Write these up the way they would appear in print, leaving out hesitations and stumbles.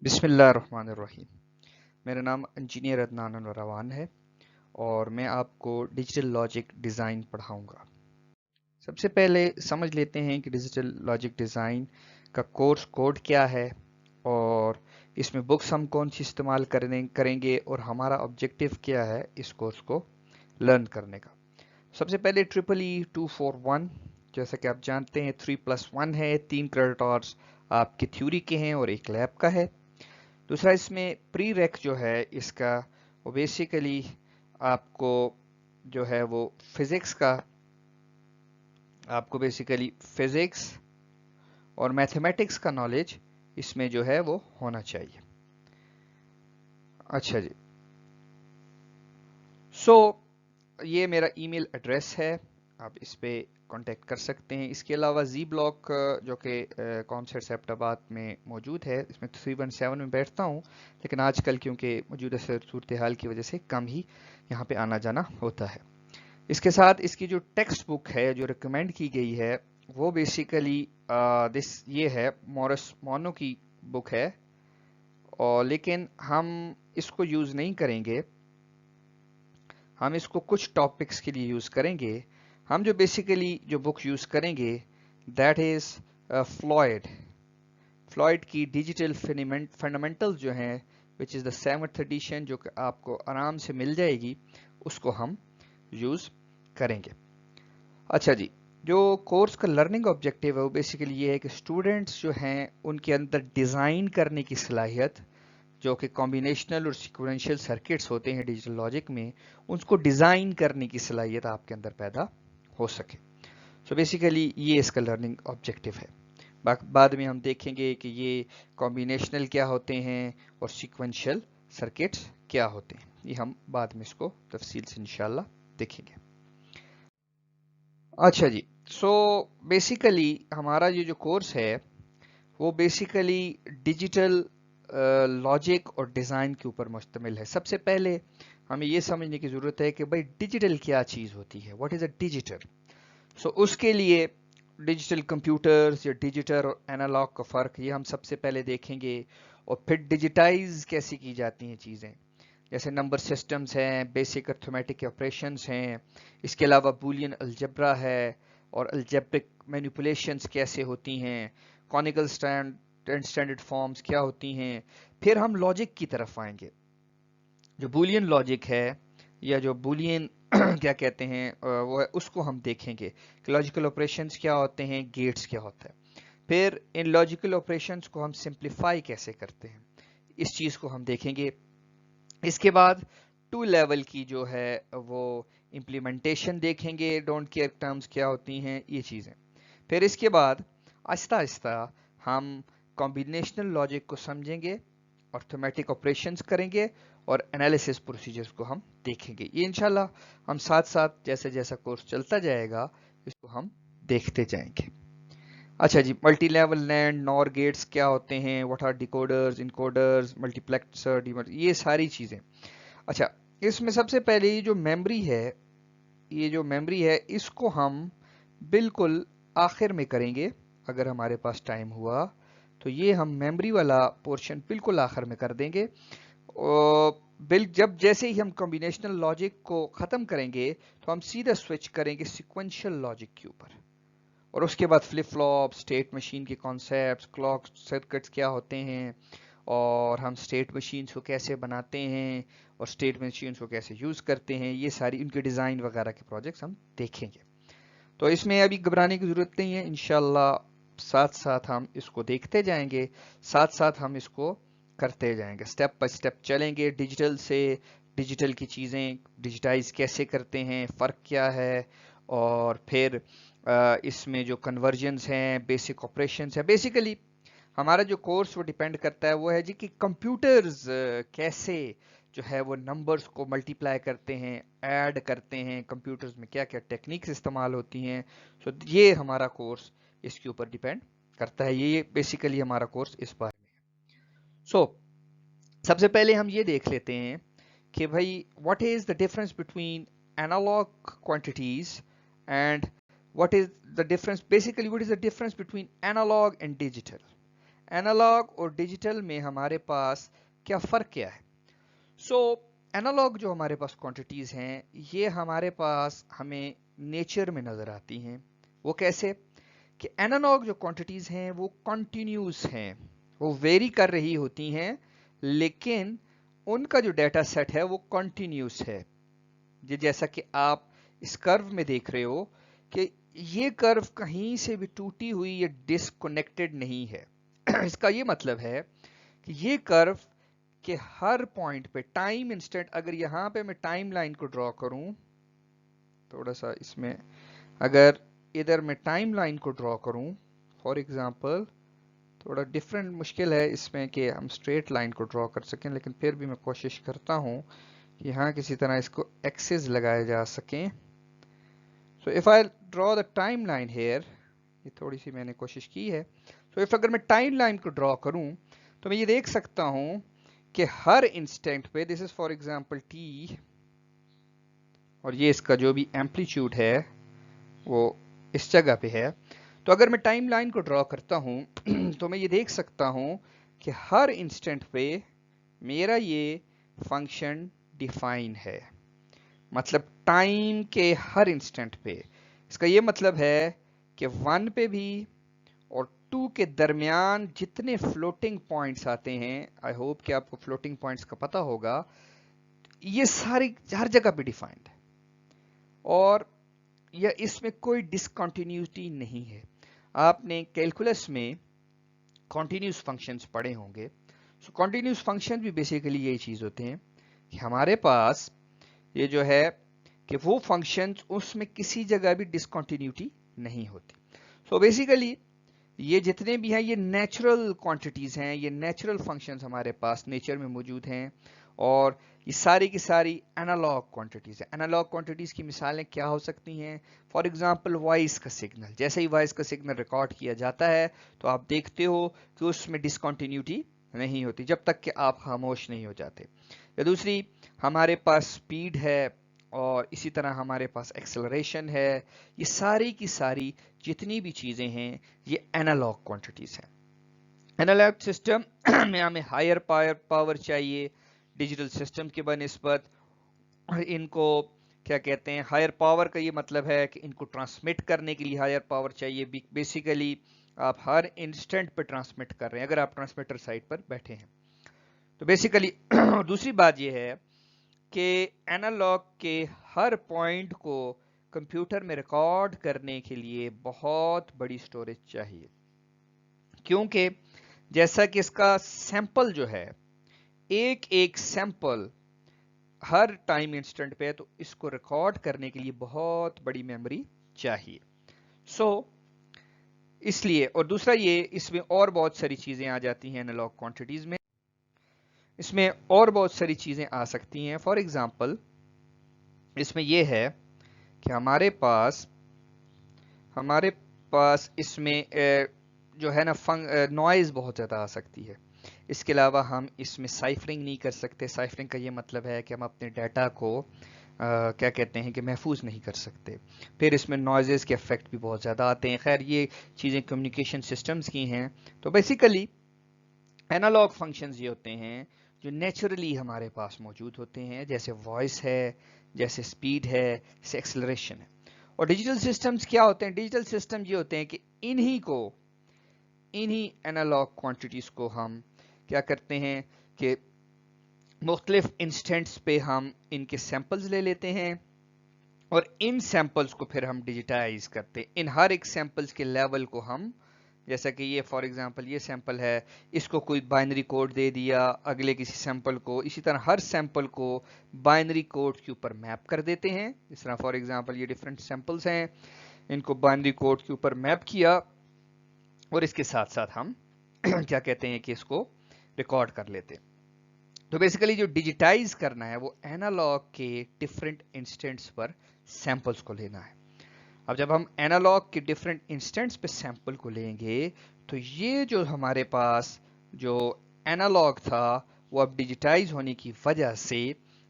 बिस्मिल्लाहिर्रहमानिर्रहीम। मेरा नाम इंजीनियर अदनान रवान है और मैं आपको डिजिटल लॉजिक डिज़ाइन पढ़ाऊंगा। सबसे पहले समझ लेते हैं कि डिजिटल लॉजिक डिज़ाइन का कोर्स कोड क्या है और इसमें बुक्स हम कौन सी इस्तेमाल करेंगे और हमारा ऑब्जेक्टिव क्या है इस कोर्स को लर्न करने का। सबसे पहले ट्रिपल ई 241, जैसा कि आप जानते हैं 3+1 है, 3 क्रेडिट आवर्स आपकी थ्योरी के हैं और एक लैब का है। दूसरा इसमें प्री रेक जो है इसका वो बेसिकली आपको जो है वो फिजिक्स और मैथमेटिक्स का नॉलेज इसमें जो है वो होना चाहिए। अच्छा जी, सो ये मेरा ईमेल एड्रेस है, आप इस पे कांटेक्ट कर सकते हैं। इसके अलावा जी ब्लॉक जो कि कॉन्सर्ट एबटाबाद में मौजूद है, इसमें 317 में बैठता हूँ, लेकिन आजकल क्योंकि मौजूदा सूरत हाल की वजह से कम ही यहाँ पे आना जाना होता है। इसके साथ इसकी जो टेक्स्ट बुक है जो रिकमेंड की गई है वो बेसिकली ये है मॉरिस मोनो की बुक है, और लेकिन हम इसको यूज़ नहीं करेंगे, हम इसको कुछ टॉपिक्स के लिए यूज़ करेंगे। हम जो बेसिकली जो बुक यूज़ करेंगे दैट इज़ फ्लॉयड फ्लॉयड की डिजिटल फंडामेंटल्स जो हैं, which is the 7th addition, जो कि आपको आराम से मिल जाएगी, उसको हम यूज़ करेंगे। अच्छा जी, जो कोर्स का लर्निंग ऑब्जेक्टिव है वो बेसिकली ये है कि स्टूडेंट्स जो हैं उनके अंदर डिज़ाइन करने की सलाहियत, जो कि कॉम्बिनेशनल और सीक्वेंशियल सर्किट्स होते हैं डिजिटल लॉजिक में, उसको डिज़ाइन करने की सलाहियत आपके अंदर पैदा हो सके। सो बेसिकली ये इसका लर्निंग ऑब्जेक्टिव है। बाद में हम देखेंगे कि ये कॉम्बिनेशनल क्या होते हैं और सीक्वेंशियल सर्किट्स क्या होते हैं, ये हम बाद में इसको तफसील से इंशाल्लाह देखेंगे। अच्छा जी, सो बेसिकली हमारा ये जो कोर्स है वो बेसिकली डिजिटल लॉजिक और डिज़ाइन के ऊपर मुश्तमिल है। सबसे पहले हमें ये समझने की ज़रूरत है कि भाई डिजिटल क्या चीज़ होती है, व्हाट इज़ अ डिजिटल। सो उसके लिए डिजिटल कंप्यूटर्स या डिजिटल और एनालॉग का फ़र्क ये हम सबसे पहले देखेंगे, और फिर डिजिटाइज कैसे की जाती हैं चीज़ें, जैसे नंबर सिस्टम्स हैं, बेसिक अर्थमेटिक ऑपरेशंस हैं, इसके अलावा बूलियन अलजब्रा है, और अलजेब्रिक मैनिपुलेशंस कैसे होती हैं, कॉनिकल स्टैंडर्ड फॉर्म्स क्या होती हैं। फिर हम लॉजिक की तरफ आएंगे, जो बूलियन लॉजिक है या जो बूलियन क्या कहते हैं वो है, उसको हम देखेंगे कि लॉजिकल ऑपरेशंस क्या होते हैं, गेट्स क्या होता है। फिर इन लॉजिकल ऑपरेशंस को हम सिंप्लीफाई कैसे करते हैं, इस चीज़ को हम देखेंगे। इसके बाद टू लेवल की जो है वो इम्प्लीमेंटेशन देखेंगे, डोंट केयर टर्म्स क्या होती हैं, ये चीज़ें। फिर इसके बाद आहिस्ता आहिस्ता हम कॉम्बिनेशनल लॉजिक को समझेंगे, अर्थमेटिक ऑपरेशंस करेंगे और एनालिसिस प्रोसीजर्स को हम देखेंगे। ये इंशाल्लाह हम साथ साथ जैसे जैसा कोर्स चलता जाएगा इसको हम देखते जाएंगे। अच्छा जी, multi level NAND NOR gates क्या होते हैं, what are decoders, encoders, multiplexer, ये सारी चीज़ें। अच्छा, इसमें सबसे पहले ये जो मेमोरी है इसको हम बिल्कुल आखिर में करेंगे, अगर हमारे पास टाइम हुआ तो ये हम मेमोरी वाला पोर्शन बिल्कुल आखिर में कर देंगे। और जब जैसे ही हम कॉम्बिनेशनल लॉजिक को ख़त्म करेंगे तो हम सीधा स्विच करेंगे सिक्वेंशियल लॉजिक के ऊपर, और उसके बाद फ्लिप फ्लॉप, स्टेट मशीन के कॉन्सेप्ट्स, क्लॉक सर्किट्स क्या होते हैं, और हम स्टेट मशीन्स को कैसे बनाते हैं और स्टेट मशीन्स को कैसे यूज़ करते हैं, ये सारी उनके डिज़ाइन वगैरह के प्रोजेक्ट्स हम देखेंगे। तो इसमें अभी घबराने की ज़रूरत नहीं है, इंशाल्लाह साथ साथ हम इसको देखते जाएंगे, साथ साथ हम इसको करते जाएंगे, स्टेप बाय स्टेप चलेंगे। डिजिटल की चीज़ें डिजिटाइज कैसे करते हैं, फ़र्क क्या है, और फिर इसमें जो कन्वर्जन्स हैं, बेसिक ऑपरेशंस हैं। बेसिकली हमारा जो कोर्स वो डिपेंड करता है वो है जी कि कंप्यूटर्स कैसे जो है वो नंबर्स को मल्टीप्लाई करते हैं, ऐड करते हैं, कंप्यूटर्स में क्या क्या टेक्निक्स इस्तेमाल होती हैं। सो ये हमारा कोर्स इसके ऊपर डिपेंड करता है, ये बेसिकली हमारा कोर्स इस बारे में है। सो सबसे पहले हम ये देख लेते हैं कि भाई what is the difference between analogue quantities and what is the difference, basically what is the difference between analogue and digital. Analogue और डिजिटल में हमारे पास क्या फ़र्क क्या है? एनालॉग जो हमारे पास क्वांटिटीज़ हैं, ये हमारे पास हमें नेचर में नज़र आती हैं। वो कैसे? कि एनालॉग जो क्वांटिटीज़ हैं वो कंटिन्यूस हैं, वो वेरी कर रही होती हैं, लेकिन उनका जो डाटा सेट है वो कंटिन्यूस है। जैसा कि आप इस कर्व में देख रहे हो कि ये कर्व कहीं से भी टूटी हुई या डिसकनेक्टेड नहीं है। इसका ये मतलब है कि ये कर्व के हर पॉइंट पे टाइम इंस्टेंट, अगर यहां पे मैं टाइम लाइन को ड्रॉ करूं, थोड़ा सा इसमें, अगर इधर मैं टाइम लाइन को ड्रॉ करूं फॉर एग्जांपल, थोड़ा डिफरेंट मुश्किल है इसमें कि हम स्ट्रेट लाइन को ड्रॉ कर सकें, लेकिन फिर भी मैं कोशिश करता हूं कि यहाँ किसी तरह इसको एक्सेस लगाए जा सकें। So if I draw the time line here, ये थोड़ी सी मैंने कोशिश की है। सो इफ अगर मैं टाइम लाइन को ड्रॉ करूं तो मैं ये देख सकता हूं कि हर इंस्टेंट पे, this is for example T, और ये इसका जो भी एम्पलीट्यूड है वो इस जगह पे है। तो अगर मैं टाइम लाइन को ड्रॉ करता हूं तो मैं ये देख सकता हूं कि हर इंस्टेंट पे मेरा ये फंक्शन डिफाइन है, मतलब टाइम के हर इंस्टेंट पे। इसका ये मतलब है कि 1 पे भी और 2 के दरमियान जितने फ्लोटिंग पॉइंट्स आते हैं, आई होप कि आपको फ्लोटिंग पॉइंट्स का पता होगा, ये सारी हर जगह पे डिफाइंड है और या इसमें कोई डिसकंटिन्यूटी नहीं है। आपने कैलकुलस में कॉन्टिन्यूस फंक्शंस पढ़े होंगे। सो कॉन्टिन्यूस फंक्शन भी बेसिकली यही चीज होते हैं कि हमारे पास ये जो है कि वो फंक्शंस, उसमें किसी जगह भी डिसकंटिन्यूटी नहीं होती। सो बेसिकली ये जितने भी हैं ये नेचुरल क्वांटिटीज हैं, ये नेचुरल फंक्शंस हमारे पास नेचर में मौजूद हैं, और ये सारी की सारी एनालॉग क्वांटिटीज हैं। एनालॉग क्वांटिटीज की मिसालें क्या हो सकती हैं? फॉर एग्जांपल वॉइस का सिग्नल, जैसे ही वॉइस का सिग्नल रिकॉर्ड किया जाता है तो आप देखते हो कि उसमें डिसकंटिन्यूटी नहीं होती जब तक कि आप खामोश नहीं हो जाते। या दूसरी, हमारे पास स्पीड है और इसी तरह हमारे पास एक्सेलरेशन है। ये सारी की सारी जितनी भी चीजें हैं ये एनालॉग क्वांटिटीज हैं। एनालॉग सिस्टम में हमें हायर पावर चाहिए डिजिटल सिस्टम के बनिस्बत। इनको क्या कहते हैं, हायर पावर का ये मतलब है कि इनको ट्रांसमिट करने के लिए हायर पावर चाहिए। बेसिकली आप हर इंस्टेंट पे ट्रांसमिट कर रहे हैं अगर आप ट्रांसमीटर साइड पर बैठे हैं तो बेसिकली। दूसरी बात ये है कि एनालॉग के हर पॉइंट को कंप्यूटर में रिकॉर्ड करने के लिए बहुत बड़ी स्टोरेज चाहिए, क्योंकि जैसा कि इसका सैंपल जो है, एक एक सैंपल हर टाइम इंस्टेंट पे है, तो इसको रिकॉर्ड करने के लिए बहुत बड़ी मेमोरी चाहिए। इसलिए, और दूसरा ये, इसमें और बहुत सारी चीजें आ जाती हैं एनालॉग क्वांटिटीज में, इसमें और बहुत सारी चीजें आ सकती हैं। फॉर एग्जांपल इसमें यह है कि हमारे पास इसमें जो है ना नॉइज बहुत ज़्यादा आ सकती है। इसके अलावा हम इसमें साइफरिंग नहीं कर सकते। साइफरिंग का ये मतलब है कि हम अपने डाटा को क्या कहते हैं कि महफूज नहीं कर सकते। फिर इसमें नॉइजेस के इफेक्ट भी बहुत ज़्यादा आते हैं। खैर ये चीज़ें कम्युनिकेशन सिस्टम्स की हैं। तो बेसिकली एनालॉग फंक्शंस ये होते हैं जो नेचुरली हमारे पास मौजूद होते हैं, जैसे वॉइस है, जैसे स्पीड है, जैसे एक्सेलरेशन है। और डिजिटल सिस्टम्स क्या होते हैं? डिजिटल सिस्टम ये होते हैं कि इन्हीं एनालॉग क्वांटिटीज को हम क्या करते हैं कि मुख्तलिफ इंस्टेंट्स पे हम इनके सैंपल्स ले लेते हैं और इन सैंपल्स को फिर हम डिजिटाइज करते हैं। इन हर एक सैंपल्स के लेवल को हम, जैसा कि ये फॉर एग्जांपल ये सैंपल है, इसको कोई बाइनरी कोड दे दिया अगले किसी सैंपल को, इसी तरह हर सैंपल को बाइनरी कोड के ऊपर मैप कर देते हैं। इस तरह फॉर एग्जांपल ये डिफरेंट सैंपल्स हैं, इनको बाइनरी कोड के ऊपर मैप किया और इसके साथ साथ हम क्या कहते हैं कि इसको रिकॉर्ड कर लेते हैं। तो बेसिकली जो डिजिटाइज करना है वो एनालॉग के डिफरेंट इंस्टेंट्स पर सैंपल्स को लेना है। अब जब हम एनालॉग के डिफरेंट इंस्टेंट्स पे सैंपल को लेंगे तो ये जो हमारे पास जो एनालॉग था वो अब डिजिटाइज होने की वजह से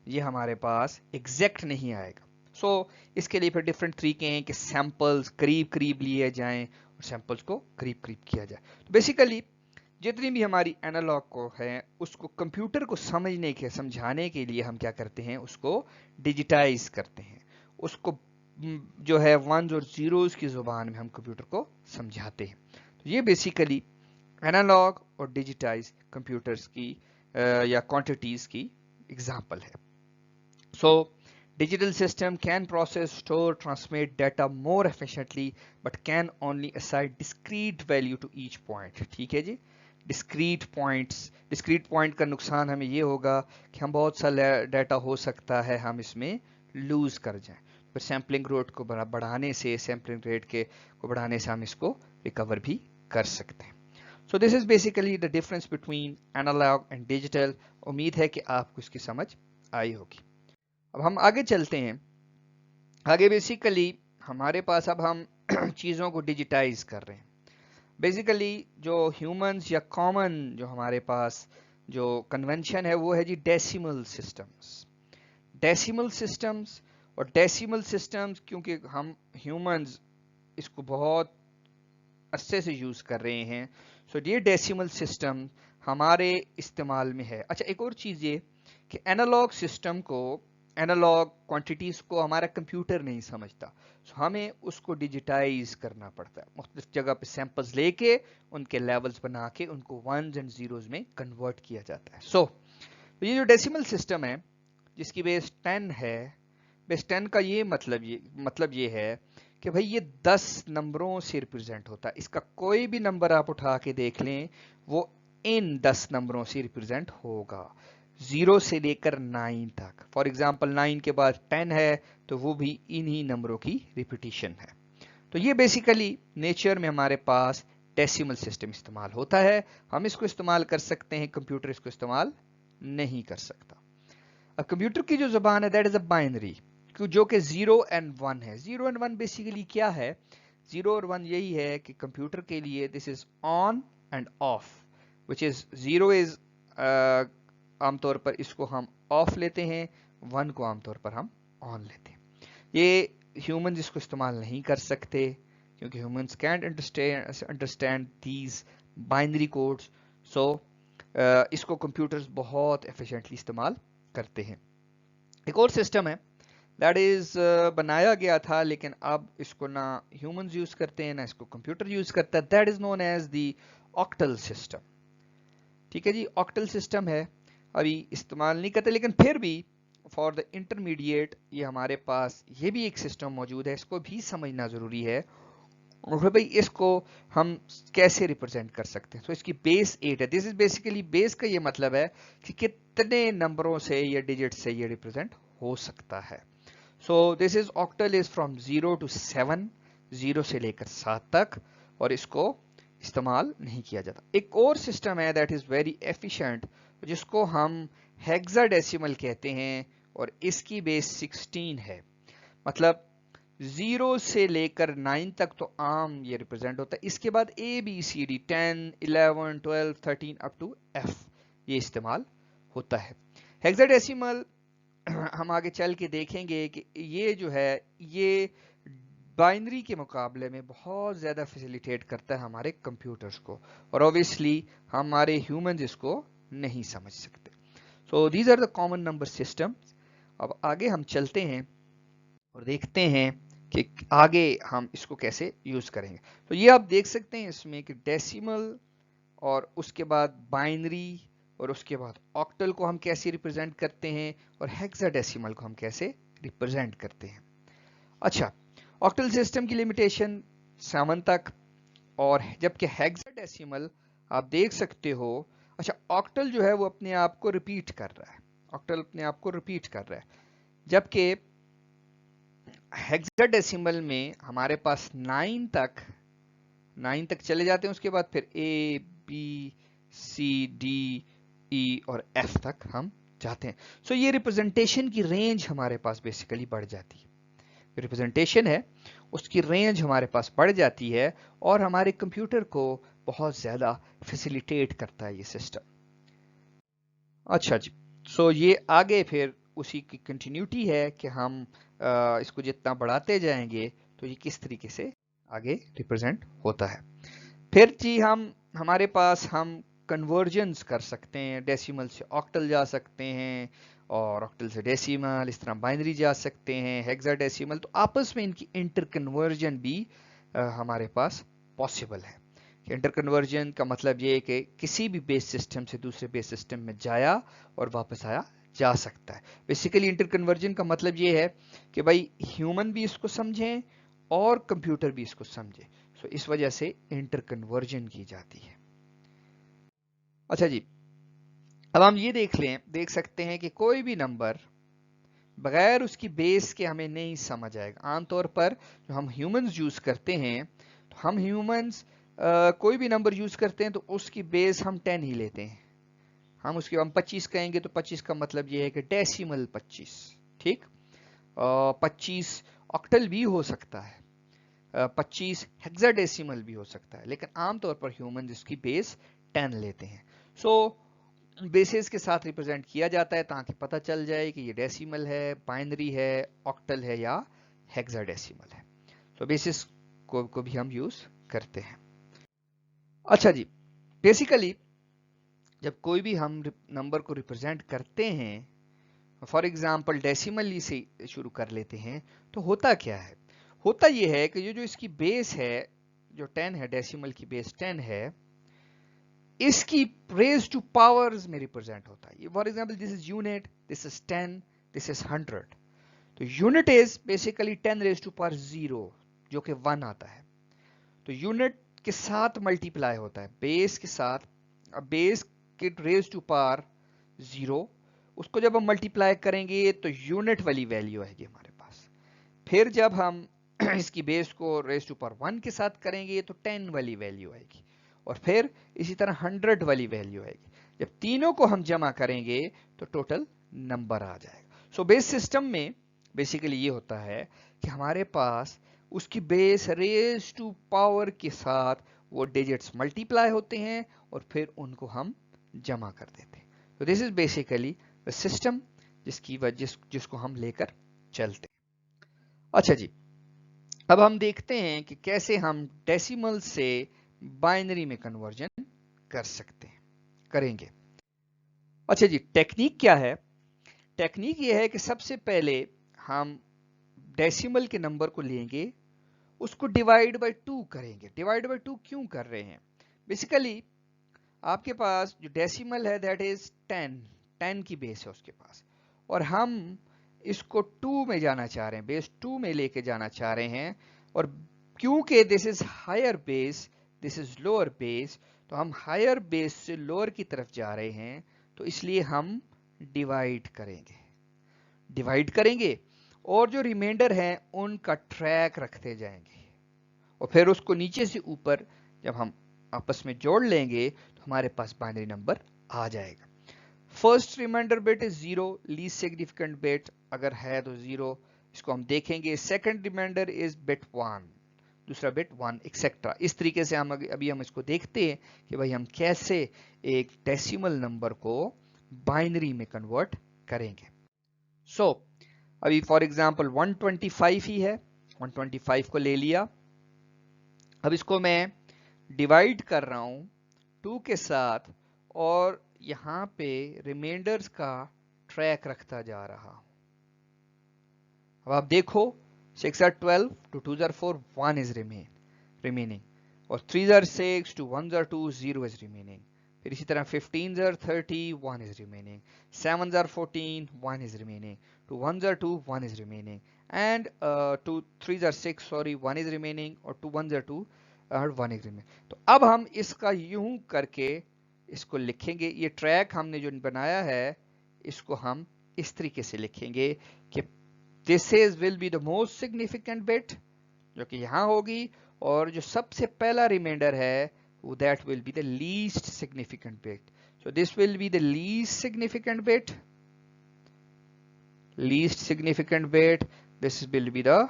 ये हमारे पास एग्जैक्ट नहीं आएगा। इसके लिए फिर डिफरेंट तरीके हैं कि सैंपल्स करीब करीब लिए जाएं और सैंपल्स को करीब करीब किया जाए। तो बेसिकली जितनी भी हमारी एनालॉग को है उसको कंप्यूटर को समझाने के लिए हम क्या करते हैं, उसको डिजिटाइज करते हैं, उसको जो है वंस और जीरोस की जुबान में हम कंप्यूटर को समझाते हैं। तो ये बेसिकली एनालॉग और डिजिटाइज कंप्यूटर्स की या क्वांटिटीज की एग्जांपल है। सो digital system can process, store, transmit data more efficiently but can only assign discrete value to each point। ठीक है जी, discrete point का नुकसान हमें ये होगा कि हम बहुत सा डाटा हो सकता है हम इसमें लूज कर जाएं, पर सैम्पलिंग रेट को बढ़ाने से हम इसको रिकवर भी कर सकते हैं। So this is basically the difference between analogue and digital. उम्मीद है कि आपको इसकी समझ आई होगी। अब हम आगे चलते हैं। आगे बेसिकली हमारे पास अब हम चीज़ों को डिजिटाइज कर रहे हैं। बेसिकली जो ह्यूमंस या कॉमन जो हमारे पास जो कन्वेंशन है वो है जी डेसिमल सिस्टम्स। और डेसिमल सिस्टम्स क्योंकि हम ह्यूमंस इसको बहुत अरसे से यूज़ कर रहे हैं, सो ये डेसिमल सिस्टम हमारे इस्तेमाल में है। अच्छा, एक और चीज़ ये कि एनालॉग क्वांटिटीज को हमारा कंप्यूटर नहीं समझता, सो हमें उसको डिजिटाइज करना पड़ता है। मुख्तलिफ जगह पे सैंपल्स लेके उनके लेवल्स बना के उनको वंस एंड जीरोस में कन्वर्ट किया जाता है। सो ये जो डेसिमल सिस्टम है जिसकी बेस 10 है, बेस 10 का ये मतलब ये है कि भाई ये 10 नंबरों से रिप्रेजेंट होता है। इसका कोई भी नंबर आप उठा के देख लें वो इन 10 नंबरों से रिप्रेजेंट होगा, 0 से लेकर 9 तक। फॉर एग्जाम्पल 9 के बाद 10 है तो वो भी इन्हीं नंबरों की रिपीटिशन है। तो ये बेसिकली नेचर में हमारे पास डेसिमल सिस्टम इस्तेमाल होता है। हम इसको इस्तेमाल कर सकते हैं, कंप्यूटर इसको इस्तेमाल नहीं कर सकता। अब कंप्यूटर की जो जुबान है दैट इज अ बाइनरी, जो कि 0 एंड 1 है। 0 एंड 1 बेसिकली क्या है, 0 और 1 यही है कि कंप्यूटर के लिए this is on end of, which is 0 is आमतौर पर इसको हम ऑफ लेते हैं, 1 को आमतौर पर हम ऑन लेते हैं। ये ह्यूमंस इसको इस्तेमाल नहीं कर सकते क्योंकि humans can't understand these binary codes. So इसको कंप्यूटर्स बहुत एफिशिएंटली इस्तेमाल करते हैं। एक और सिस्टम है दैट इज बनाया गया था लेकिन अब इसको ना ह्यूमंस यूज करते हैं ना इसको कंप्यूटर यूज करता है, that is known as the octal system. ठीक है जी, ऑक्टल सिस्टम है, अभी इस्तेमाल नहीं करते, लेकिन फिर भी फॉर द इंटरमीडिएट ये हमारे पास ये भी एक सिस्टम मौजूद है, इसको भी समझना जरूरी है। और फिर भाई इसको हम कैसे रिप्रेजेंट कर सकते हैं। तो इसकी बेस 8 है। दिस इज बेसिकली, बेस का ये मतलब है कि कितने नंबरों से या डिजिट से ये रिप्रेजेंट हो सकता है। सो this is octal is from 0 to 7, 0 से लेकर 7 तक, और इसको इस्तेमाल नहीं किया जाता। एक और सिस्टम है दैट इज वेरी एफिशिएंट जिसको हम हेक्साडेसिमल कहते हैं, और इसकी बेस 16 है। मतलब 0 से लेकर 9 तक तो आम ये रिप्रेजेंट होता है, इसके बाद ABCD 10, 11, 12, 13 अप टू F ये इस्तेमाल होता है। हेक्साडेसिमल हम आगे चल के देखेंगे कि ये जो है ये बाइनरी के मुकाबले में बहुत ज़्यादा फैसिलिटेट करता है हमारे कंप्यूटर्स को, और ऑब्वियसली हमारे ह्यूमंस इसको नहीं समझ सकते। So these are the common number system. अब आगे हम चलते हैं और देखते हैं कि आगे हम इसको कैसे यूज करेंगे। तो ये आप देख सकते हैं इसमें कि डेसिमल और उसके बाद बाइनरी और उसके बाद ऑक्टल को हम कैसे रिप्रेजेंट करते हैं, और हेक्साडेसिमल को हम कैसे रिप्रेजेंट करते हैं। अच्छा, ऑक्टल सिस्टम की लिमिटेशन 7 तक, और जबकि हेक्साडेसिमल आप देख सकते हो, अच्छा ऑक्टल जो है वो अपने आप को रिपीट कर रहा है, ऑक्टल अपने आप को रिपीट कर रहा है, जबकि हेक्साडेसिमल में हमारे पास 9 तक चले जाते हैं, उसके बाद फिर A B C D E और F तक हम जाते हैं। सो ये रिप्रेजेंटेशन की रेंज हमारे पास बेसिकली बढ़ जाती है, रिप्रेजेंटेशन है उसकी रेंज हमारे पास बढ़ जाती है, और हमारे कंप्यूटर को बहुत ज्यादा फैसिलिटेट करता है ये सिस्टम। अच्छा जी, सो ये आगे फिर उसी की कंटिन्यूटी है कि हम इसको जितना बढ़ाते जाएंगे तो ये किस तरीके से आगे रिप्रेजेंट होता है। फिर जी हमारे पास हम कन्वर्जन्स कर सकते हैं, डेसिमल से ऑक्टल जा सकते हैं और ऑक्टल से डेसिमल, इस तरह बाइनरी जा सकते हैं, हेक्साडेसिमल। तो आपस में इनकी इंटर कन्वर्जन भी हमारे पास पॉसिबल है। इंटर कन्वर्जन का मतलब ये है कि किसी भी बेस सिस्टम से दूसरे बेस सिस्टम में जाया और वापस आया जा सकता है। बेसिकली इंटर कन्वर्जन का मतलब ये है कि भाई ह्यूमन भी इसको समझें और कंप्यूटर भी इसको समझे। सो इस वजह से इंटर कन्वर्जन की जाती है। अच्छा जी, अब हम ये देख सकते हैं कि कोई भी नंबर बगैर उसकी बेस के हमें नहीं समझ आएगा। आमतौर पर जो हम ह्यूमंस यूज करते हैं, तो हम ह्यूमंस कोई भी नंबर यूज करते हैं तो उसकी बेस हम 10 ही लेते हैं। हम 25 कहेंगे तो 25 का मतलब ये है कि डेसिमल 25, ठीक। 25 ऑक्टल भी हो सकता है, 25 हेक्साडेसिमल भी हो सकता है, लेकिन आमतौर पर ह्यूमन इसकी बेस 10 लेते हैं। सो बेसिस के साथ रिप्रेजेंट किया जाता है ताकि पता चल जाए कि ये डेसिमल है, बाइनरी है, ऑक्टल है या हेक्साडेसिमल है। तो बेसिस को भी हम यूज करते हैं। अच्छा जी, बेसिकली जब कोई भी हम नंबर को रिप्रेजेंट करते हैं, फॉर एग्जाम्पल डेसिमली से शुरू कर लेते हैं, तो होता क्या है? होता यह है कि ये जो इसकी बेस है, जो 10 है, डेसिमल की बेस 10 है, इसकी रेज टू पावर्स में रिप्रेजेंट होता है। For example this is unit, this is 10, this is 100। तो unit is basically 10 raise to power 0, जो कि 1 आता है। तो यूनिट के साथ मल्टीप्लाई होता है, बेस के साथ। अब बेस के रेज टू पावर 0, उसको जब हम मल्टीप्लाई करेंगे तो यूनिट वाली वैल्यू आएगी हमारे पास। फिर जब हम इसकी बेस को रेज टू पावर 1 के साथ करेंगे तो 10 वाली वैल्यू आएगी, और फिर इसी तरह 100 वाली वैल्यू आएगी। जब तीनों को हम जमा करेंगे तो टोटल नंबर आ जाएगा। सो बेस सिस्टम में बेसिकली ये होता है कि हमारे पास उसकी बेस रेज टू पावर के साथ वो डिजिट्स मल्टीप्लाई होते हैं और फिर उनको हम जमा कर देते हैं। तो this is basically the system जिसको हम लेकर चलते हैं। अच्छा जी, अब हम देखते हैं कि कैसे हम डेसिमल से बाइनरी में कन्वर्जन करेंगे। अच्छा जी, टेक्निक क्या है? टेक्निक ये है कि सबसे पहले हम डेसिमल के नंबर को लेंगे, उसको डिवाइड बाय 2 करेंगे। डिवाइड बाय 2 क्यों कर रहे हैं? बेसिकली आपके पास जो डेसिमल है दैट इज 10 की बेस है उसके पास, और हम इसको 2 में जाना चाह रहे हैं, बेस 2 में लेके जाना चाह रहे हैं। और क्योंकि this is higher base, this is lower base, तो हम हायर बेस से लोअर की तरफ जा रहे हैं, तो इसलिए हम डिवाइड करेंगे और जो रिमाइंडर हैं उनका ट्रैक रखते जाएंगे, और फिर उसको नीचे से ऊपर जब हम आपस में जोड़ लेंगे तो हमारे पास बाइनरी नंबर आ जाएगा। First remainder bit is 0, least significant bit अगर है तो 0, इसको हम देखेंगे। सेकंड रिमाइंडर इज बिट 1, दूसरा बिट 1, एक्सेट्रा। इस तरीके से अभी हम इसको देखते हैं कि भाई हम कैसे एक डेसिमल नंबर को बाइनरी में कन्वर्ट करेंगे। सो अभी फॉर एग्जांपल 125 ही है, 125 को ले लिया। अब इसको मैं डिवाइड कर रहा हूं 2 के साथ, और यहां पे रिमाइंडर्स का ट्रैक रखता जा रहा हूं। अब आप देखो 6 are 12, to 2 are 4, 1 is remaining, और 3 are 6, to 1 are 2, 0 is remaining। फिर इसी तरह 15 are 30, 1 is remaining, 7 are 14, 1 is remaining, to 1 are 2, 1 is remaining, and to 3 are 6, sorry, 1 is remaining, और to 1 are 2 और 1 is remaining। तो अब हम इसका यूं करके इसको लिखेंगे। ये ट्रैक हमने जो बनाया है इसको हम इस तरीके से लिखेंगे कि this is will be the most significant bit, जो कि यहां होगी, और जो सबसे पहला रिमाइंडर है that will be the least significant bit. So this will be the least significant bit, this will be the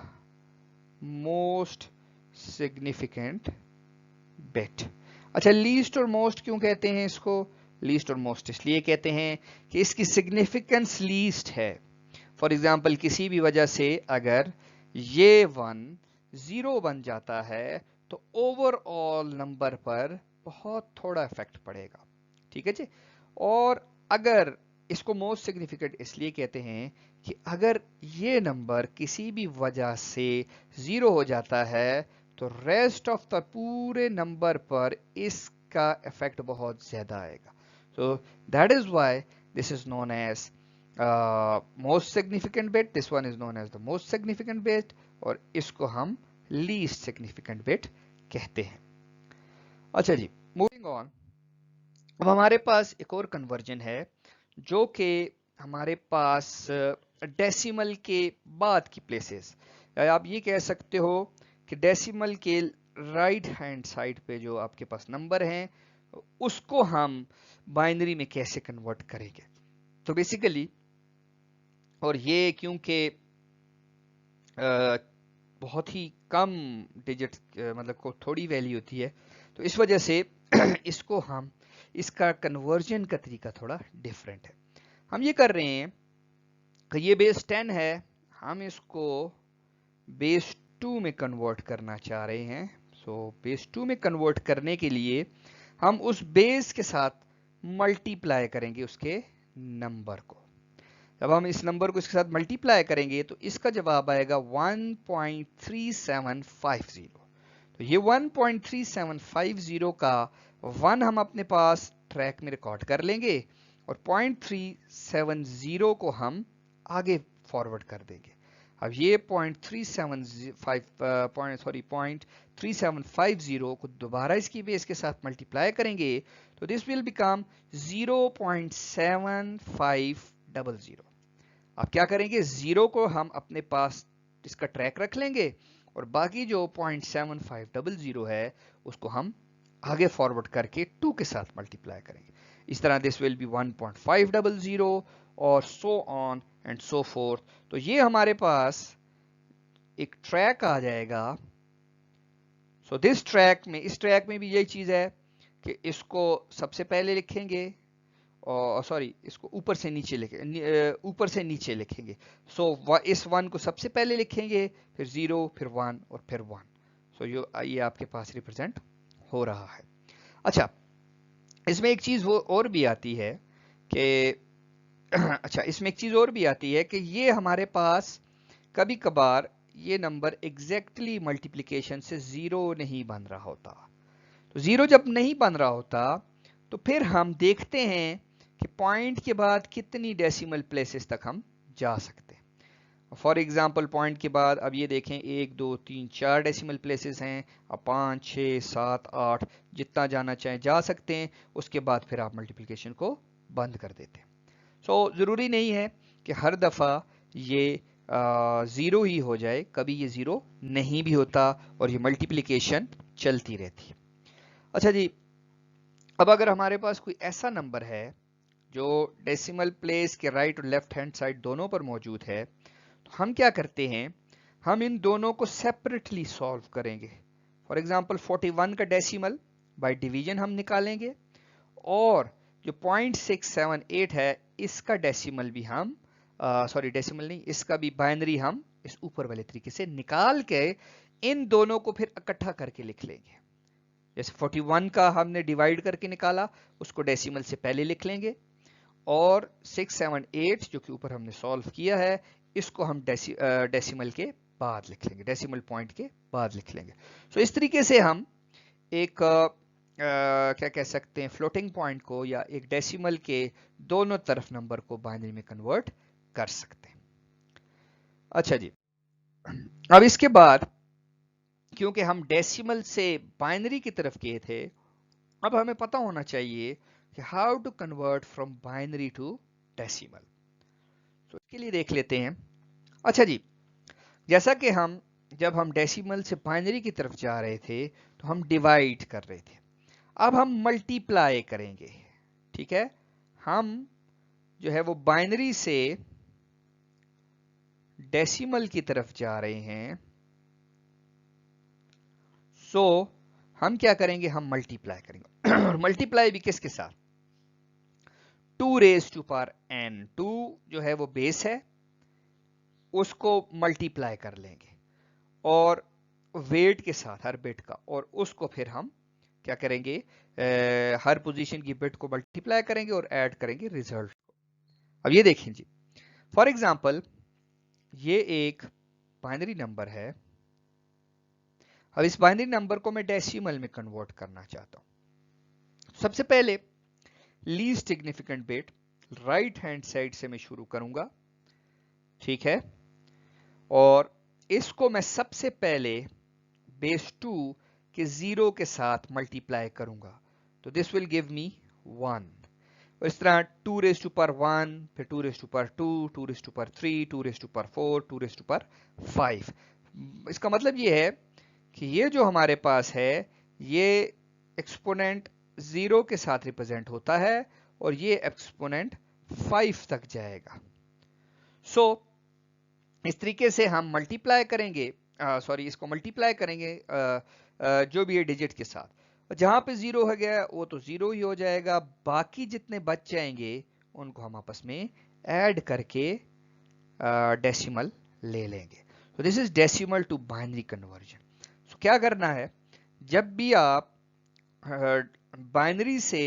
most significant bit. अच्छा, लीस्ट और मोस्ट क्यों कहते हैं इसको? लीस्ट और मोस्ट इसलिए कहते हैं कि इसकी सिग्निफिकेंस लीस्ट है। फॉर एग्जाम्पल किसी भी वजह से अगर ये 1 0 बन जाता है तो ओवरऑल नंबर पर बहुत थोड़ा इफेक्ट पड़ेगा, ठीक है जी। और अगर इसको मोस्ट सिग्निफिकेंट इसलिए कहते हैं कि अगर ये नंबर किसी भी वजह से 0 हो जाता है तो रेस्ट ऑफ द पूरे नंबर पर इसका इफेक्ट बहुत ज्यादा आएगा। So that is why this is known as most significant bit, this one is known as the most significant bit, और इसको हम लीस्ट सिग्निफिकेंट बिट कहते हैं। अच्छा जी, मूविंग ऑन। अब हमारे पास एक और कन्वर्जन है जो कि हमारे पास डेसिमल के बाद की प्लेसेस, आप ये कह सकते हो कि डेसिमल के राइट हैंड साइड पे जो आपके पास नंबर हैं उसको हम बाइनरी में कैसे कन्वर्ट करेंगे। तो बेसिकली, और ये क्योंकि बहुत ही कम डिजिट मतलब को थोड़ी वैल्यू होती है, तो इस वजह से इसको हम इसका कन्वर्जन का तरीका थोड़ा डिफरेंट है। हम ये कर रहे हैं कि ये बेस 10 है, हम इसको बेस 2 में कन्वर्ट करना चाह रहे हैं। सो बेस 2 में कन्वर्ट करने के लिए हम उस बेस के साथ मल्टीप्लाई करेंगे उसके नंबर को। जब हम इस नंबर को इसके साथ मल्टीप्लाई करेंगे तो इसका जवाब आएगा 1.3750। तो ये 1.3750 का 1 हम अपने पास ट्रैक में रिकॉर्ड कर लेंगे और 0.370 को हम आगे फॉरवर्ड कर देंगे। अब ये 0.3750 को दोबारा इसकी बेस के साथ मल्टीप्लाई करेंगे तो दिस विल बिकम 0.7500। अब क्या करेंगे, 0 को हम अपने पास इसका ट्रैक रख लेंगे और बाकी जो 0.7500 है उसको हम आगे फॉरवर्ड करके 2 के साथ मल्टीप्लाई करेंगे। इस तरह दिस विल बी 1.500 और so on and so fourth. तो ये हमारे पास एक ट्रैक आ जाएगा। सो दिस ट्रैक में, इस ट्रैक में भी यही चीज है कि इसको सबसे पहले लिखेंगे और सॉरी इसको ऊपर से नीचे लिखेंगे। सो इस 1 को सबसे पहले लिखेंगे, फिर 0, फिर 1 और फिर 1। सो ये आपके पास रिप्रेजेंट हो रहा है। अच्छा, इसमें एक चीज वो और भी आती है कि अच्छा, इसमें एक चीज और भी आती है कि ये हमारे पास कभी कभार ये नंबर एग्जैक्टली मल्टीप्लिकेशन से 0 नहीं बन रहा होता। तो 0 जब नहीं बन रहा होता तो फिर हम देखते हैं कि पॉइंट के बाद कितनी डेसिमल प्लेसेस तक हम जा सकते हैं। फॉर एग्जाम्पल, पॉइंट के बाद अब ये देखें 1 2 3 4 डेसिमल प्लेसेस हैं। अब 5 6 7 8 जितना जाना चाहें जा सकते हैं। उसके बाद फिर आप मल्टीप्लिकेशन को बंद कर देते हैं। सो जरूरी नहीं है कि हर दफा ये 0 ही हो जाए, कभी ये 0 नहीं भी होता और ये मल्टीप्लिकेशन चलती रहती है। अच्छा जी, अब अगर हमारे पास कोई ऐसा नंबर है जो डेसिमल प्लेस के राइट और लेफ्ट हैंड साइड दोनों पर मौजूद है, तो हम क्या करते हैं, हम इन दोनों को सेपरेटली सॉल्व करेंगे। फॉर एग्जांपल 41 का डेसिमल बाय डिवीजन हम निकालेंगे और जो 0.678 है इसका डेसिमल भी हम सॉरी डेसिमल नहीं, इसका भी बाइनरी हम इस ऊपर वाले तरीके से निकाल के इन दोनों को फिर इकट्ठा करके लिख लेंगे। जैसे 41 का हमने डिवाइड करके निकाला, उसको डेसिमल से पहले लिख लेंगे और 678 जो कि ऊपर हमने सॉल्व किया है इसको हम डेसिमल के बाद लिख लेंगे, डेसिमल पॉइंट के बाद लिख लेंगे। सो इस तरीके से हम एक क्या कह सकते हैं, फ्लोटिंग पॉइंट को या एक डेसिमल के दोनों तरफ नंबर को बाइनरी में कन्वर्ट कर सकते हैं। अच्छा जी, अब इसके बाद क्योंकि हम डेसिमल से बाइनरी की तरफ गए थे, अब हमें पता होना चाहिए कि how to convert from binary to decimal. तो इसके लिए देख लेते हैं। अच्छा जी, जैसा कि जब हम डेसिमल से बाइनरी की तरफ जा रहे थे तो हम डिवाइड कर रहे थे, अब हम मल्टीप्लाई करेंगे। ठीक है, हम जो है वो बाइनरी से डेसिमल की तरफ जा रहे हैं। सो हम क्या करेंगे, हम मल्टीप्लाई करेंगे और मल्टीप्लाई भी किसके साथ, 2 रेज टू पावर n। 2 जो है वो बेस है, उसको मल्टीप्लाई कर लेंगे और वेट के साथ हर बिट का, और उसको फिर हम क्या करेंगे, हर पोजीशन की बिट को मल्टीप्लाई करेंगे और ऐड करेंगे रिजल्ट को। अब ये देखें जी, फॉर एग्जांपल ये एक बाइनरी नंबर है। अब इस बाइनरी नंबर को मैं डेसिमल में कन्वर्ट करना चाहता हूं। सबसे पहले least significant bit right hand side से मैं शुरू करूंगा, ठीक है, और इसको मैं सबसे पहले बेस 2 के 0 के साथ मल्टीप्लाई करूंगा, तो दिस विल गिव मी 1। और इस तरह 2 रेज़ टू पावर 1, फिर 2 raise to power 2, 2 raise to power 3, 2 raise to power 4, 2 raise to power 5। इसका मतलब ये है कि ये जो हमारे पास है ये एक्सपोनेंट 0 के साथ रिप्रेजेंट होता है और ये एक्सपोनेंट 5 तक जाएगा। सो इस तरीके से हम मल्टीप्लाई करेंगे, सॉरी इसको मल्टीप्लाई करेंगे जो भी है डिजिट के साथ। जहां पे 0 हो गया वो तो 0 ही हो जाएगा, बाकी जितने बच जाएंगे उनको हम आपस में ऐड करके डेसिमल ले लेंगे। तो this is decimal to binary conversion. So क्या करना है, जब भी आप बाइनरी से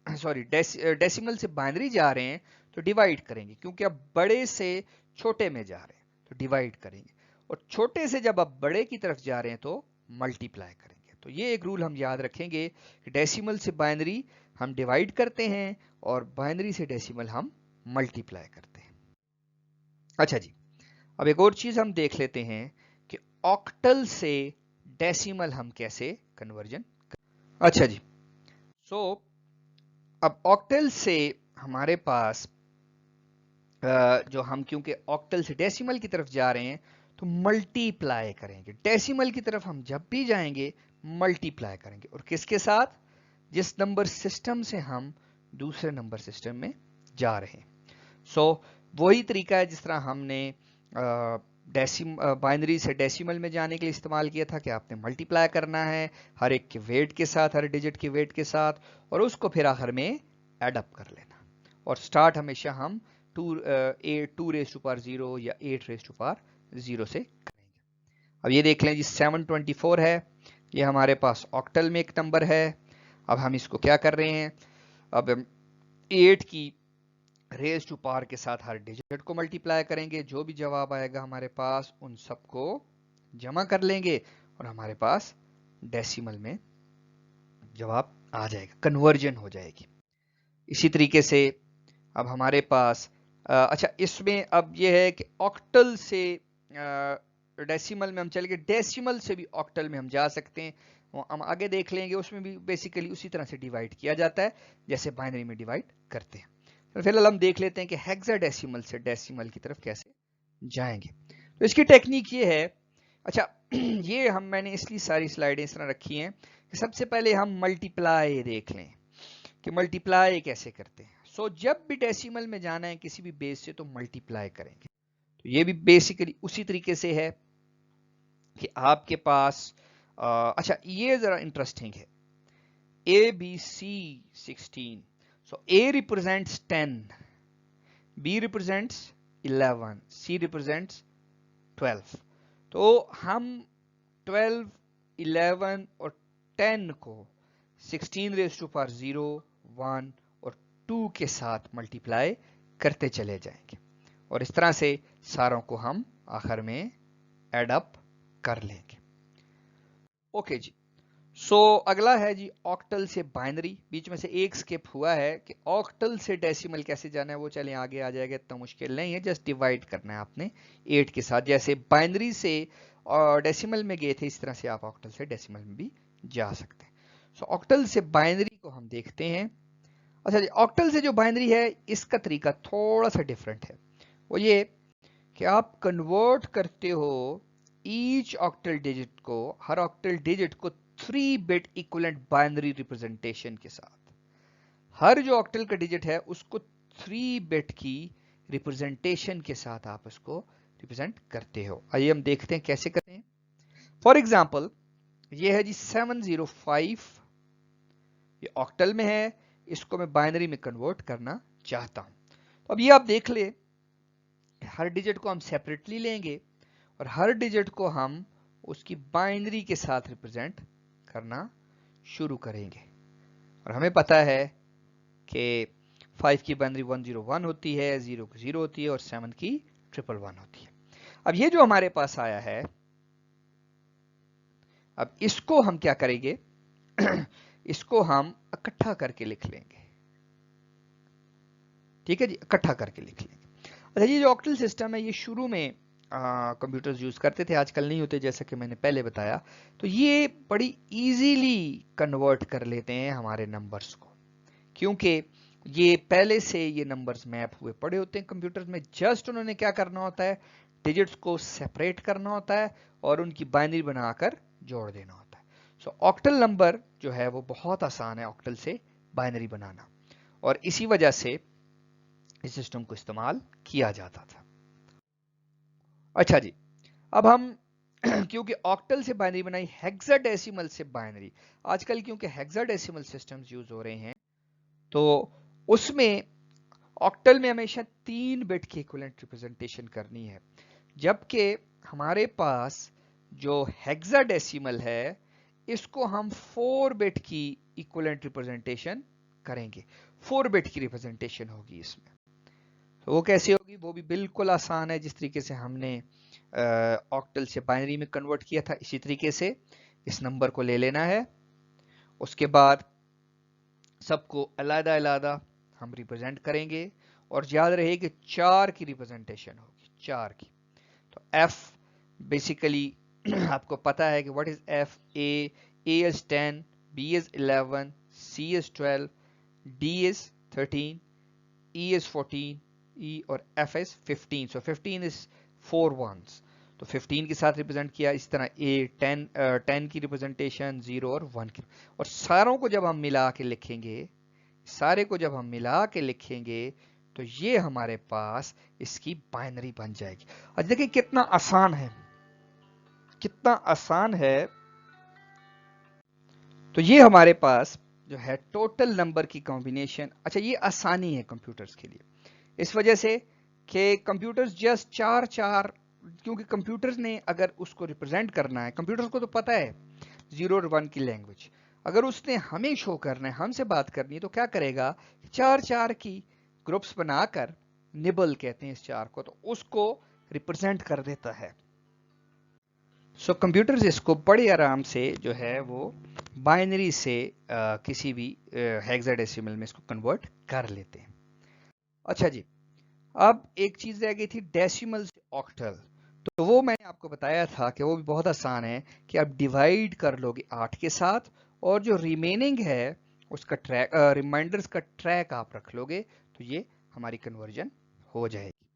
सॉरी डेसिमल से बाइनरी जा रहे हैं तो डिवाइड करेंगे, क्योंकि आप बड़े से छोटे में जा रहे हैं तो डिवाइड करेंगे, और छोटे से जब आप बड़े की तरफ जा रहे हैं तो मल्टीप्लाई करेंगे। तो ये एक रूल हम याद रखेंगे कि डेसिमल से बाइनरी हम डिवाइड करते हैं और बाइनरी से डेसिमल हम मल्टीप्लाई करते हैं। अच्छा जी, अब एक और चीज हम देख लेते हैं कि ऑक्टल से डेसिमल हम कैसे कन्वर्जन। अच्छा जी, सो अब ऑक्टल से हमारे पास जो हम क्योंकि ऑक्टल से डेसिमल की तरफ जा रहे हैं तो मल्टीप्लाई करेंगे। डेसिमल की तरफ हम जब भी जाएंगे मल्टीप्लाई करेंगे, और किसके साथ, जिस नंबर सिस्टम से हम दूसरे नंबर सिस्टम में जा रहे हैं। सो वही तरीका है जिस तरह हमने बाइनरी से डेसिमल में जाने के लिए इस्तेमाल किया था कि आपने मल्टीप्लाई करना है हर एक के वेट के साथ, हर डिजिट के वेट के साथ, और उसको फिर आखिर में एड अप कर लेना, और स्टार्ट हमेशा हम 2 रेज़ टू पावर 0 या 8 रेज़ टू पावर 0 से करेंगे। अब ये देख लें जी, 724 है, ये हमारे पास ऑक्टल में एक नंबर है। अब हम इसको क्या कर रहे हैं, अब 8 की रेज़ टू पावर के साथ हर डिजिट को मल्टीप्लाई करेंगे, जो भी जवाब आएगा हमारे पास उन सबको जमा कर लेंगे और हमारे पास डेसिमल में जवाब आ जाएगा, कन्वर्जन हो जाएगी। इसी तरीके से अब हमारे पास अच्छा इसमें अब ये है कि ऑक्टल से डेसिमल में हम चले गए, डेसिमल से भी ऑक्टल में हम जा सकते हैं, वो हम आगे देख लेंगे। उसमें भी बेसिकली उसी तरह से डिवाइड किया जाता है जैसे बाइनरी में डिवाइड करते हैं। तो फिलहाल हम देख लेते हैं कि हेक्साडेसिमल से डेसिमल की तरफ कैसे जाएंगे। तो इसकी टेक्निक ये है, अच्छा ये मैंने इसलिए सारी स्लाइडें इस तरह रखी हैं कि सबसे पहले हम मल्टीप्लाई देख लें कि मल्टीप्लाई कैसे करते हैं। सो जब भी डेसिमल में जाना है किसी भी बेस से तो मल्टीप्लाई करेंगे। तो ये भी बेसिकली उसी तरीके से है कि आपके पास अच्छा ये जरा इंटरेस्टिंग है, ABC 16, so A represents 10, B represents 11, C represents 12। तो हम 12, 11 और 10 को 16 रेज़ टू पावर 0, 1 और 2 के साथ मल्टीप्लाई करते चले जाएंगे, और इस तरह से सारों को हम आखिर में एड अप कर लेंगे। ओके जी, सो अगला है जी ऑक्टल से बाइनरी। बीच में से एक स्किप हुआ है कि ऑक्टल से डेसिमल कैसे जाना है, वो चले आगे आ जाएगा, इतना मुश्किल नहीं है, जस्ट डिवाइड करना है आपने 8 के साथ। जैसे बाइनरी से डेसिमल में गए थे इस तरह से आप ऑक्टल से डेसिमल में भी जा सकते हैं। सो ऑक्टल से बाइनरी को हम देखते हैं। अच्छा जी, ऑक्टल से जो बाइनरी है इसका तरीका थोड़ा सा डिफरेंट है। वो ये कि आप कन्वर्ट करते हो ईच ऑक्टल डिजिट को, हर ऑक्टल डिजिट को 3 बिट इक्विवेलेंट बाइनरी रिप्रेजेंटेशन के साथ। हर जो ऑक्टल का डिजिट है उसको 3 बिट की रिप्रेजेंटेशन के साथ आप उसको रिप्रेजेंट करते हो। आइए हम देखते हैं कैसे करते हैं। फॉर एग्जाम्पल ये है जी 705, ये ऑक्टल में है, इसको मैं बाइनरी में कन्वर्ट करना चाहता हूं। तो अब ये आप देख ले, हर डिजिट को हम सेपरेटली लेंगे और हर डिजिट को हम उसकी बाइनरी के साथ रिप्रेजेंट करना शुरू करेंगे। और हमें पता है कि 5 की बाइनरी 101 होती है, 0 की 0 होती है और 7 की 111 होती है। अब ये जो हमारे पास आया है, अब इसको हम क्या करेंगे इसको हम इकट्ठा करके लिख लेंगे। ठीक है जी, इकट्ठा करके लिख लेंगे। अच्छा, ये जो ऑक्टल सिस्टम है ये शुरू में कंप्यूटर्स यूज करते थे, आजकल नहीं होते जैसा कि मैंने पहले बताया। तो ये बड़ी इजीली कन्वर्ट कर लेते हैं हमारे नंबर्स को, क्योंकि ये पहले से ये नंबर्स मैप हुए पड़े होते हैं कंप्यूटर्स में। जस्ट उन्होंने क्या करना होता है, डिजिट्स को सेपरेट करना होता है और उनकी बाइनरी बनाकर जोड़ देना होता है। सो ऑक्टल नंबर जो है वो बहुत आसान है ऑक्टल से बाइनरी बनाना, और इसी वजह से इस सिस्टम को इस्तेमाल किया जाता था। अच्छा जी, अब हम क्योंकि ऑक्टल से बाइनरी बनाई, हेक्साडेसिमल से बाइनरी, आजकल क्योंकि हेक्साडेसिमल सिस्टम्स यूज हो रहे हैं, तो उसमें ऑक्टल में हमेशा 3 बिट की इक्विवेलेंट रिप्रेजेंटेशन करनी है, जबकि हमारे पास जो हेक्साडेसिमल है इसको हम 4 बिट की इक्विवेलेंट रिप्रेजेंटेशन करेंगे। 4 बिट की रिप्रेजेंटेशन होगी इसमें। तो वो कैसे होगी, वो भी बिल्कुल आसान है। जिस तरीके से हमने ऑक्टल से बाइनरी में कन्वर्ट किया था, इसी तरीके से इस नंबर को ले लेना है, उसके बाद सबको अलग अलग हम रिप्रेजेंट करेंगे, और याद रहे कि 4 की रिप्रेजेंटेशन होगी, 4 की। तो F बेसिकली आपको पता है कि what is F, A is 10, B is 11, C is 12, D is 13, E is 14, E और F is 15. So 15 is 4 ones. तो 15 के साथ रिप्रेजेंट किया। इस तरह A 10 की रिप्रेजेंटेशन 0 और 1 की, और सारों को जब हम मिला के लिखेंगे, सारे को जब हम मिला के लिखेंगे तो ये हमारे पास इसकी बाइनरी बन जाएगी। अब देखिए कितना आसान है, कितना आसान है। तो ये हमारे पास जो है टोटल नंबर की कॉम्बिनेशन। अच्छा, ये आसानी है कंप्यूटर्स के लिए इस वजह से कि कंप्यूटर्स जस्ट 4 क्योंकि कंप्यूटर्स ने अगर उसको रिप्रेजेंट करना है, कंप्यूटर्स को तो पता है 0 और 1 की लैंग्वेज, अगर उसने हमें शो करना है, हमसे बात करनी है, तो क्या करेगा, 4 की ग्रुप्स बनाकर, निबल कहते हैं इस 4 को, तो उसको रिप्रेजेंट कर देता है। सो कंप्यूटर्स इसको बड़े आराम से जो है वो बाइनरी से किसी भी हेक्साडेसिमल में इसको कन्वर्ट कर लेते हैं। अच्छा जी, अब एक चीज रह गई थी डेसिमल से ऑक्टल। तो वो मैंने आपको बताया था कि वो भी बहुत आसान है कि आप डिवाइड कर लोगे 8 के साथ, और जो रिमेनिंग है उसका ट्रैक, रिमाइंडर्स का ट्रैक आप रख लोगे, तो ये हमारी कन्वर्जन हो जाएगी।